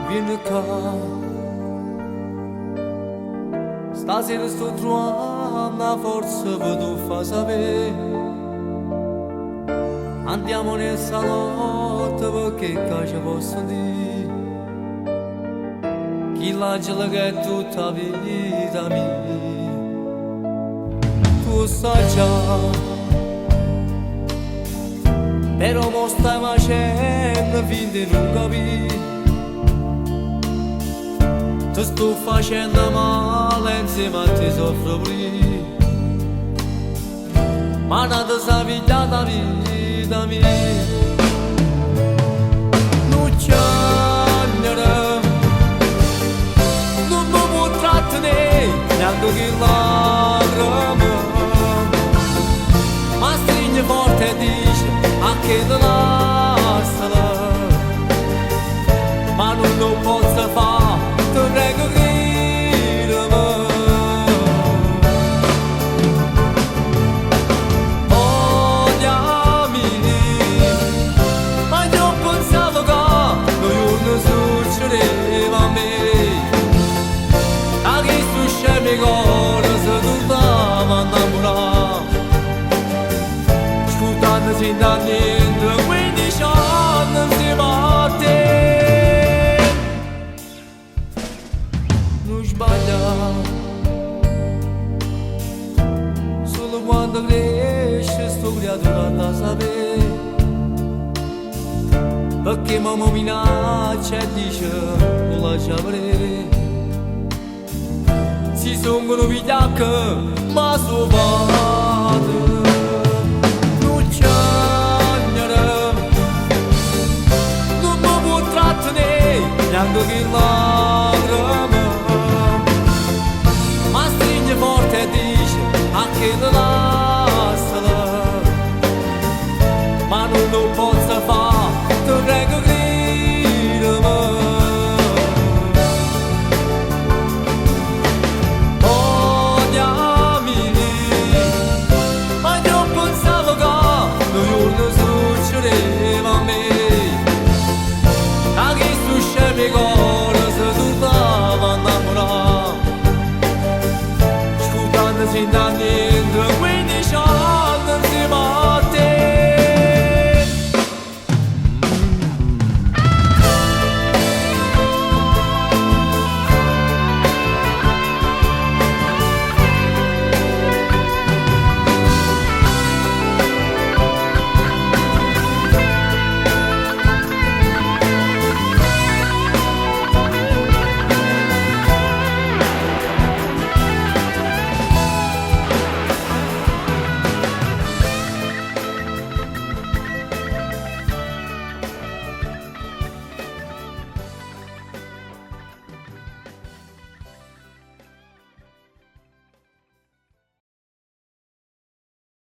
vieni qua. Stasera sto trovando la forza per tu fa sapere. Andiamo nel salotto perché qua ci posso dire chi la gela che è tutta vita mia. Tu sai già, però mo stai facendo finta di non capire. Ti sto facendo male insieme a te soffro pure. Ma non ti sei pigliata vita mia. Non c'è non mi può trattenere neanche che lacrime. Ma stringe forte e dice a che te lasciala. Ma non lo posso fare, ti prego credimi. Odiami, ma io pensavo che un giorno succedeva a me. A chi tu scemi cosa se tu stava innamorata. Ascoltando senza niente 15 anni insieme a te. Non sbaglia, solo quando cresce sto creatura da sapere. Perché mamma minaccia e dice non lascia vedere. Si sono pigliati ma sono fatti. Non mi può trattenere neanche che la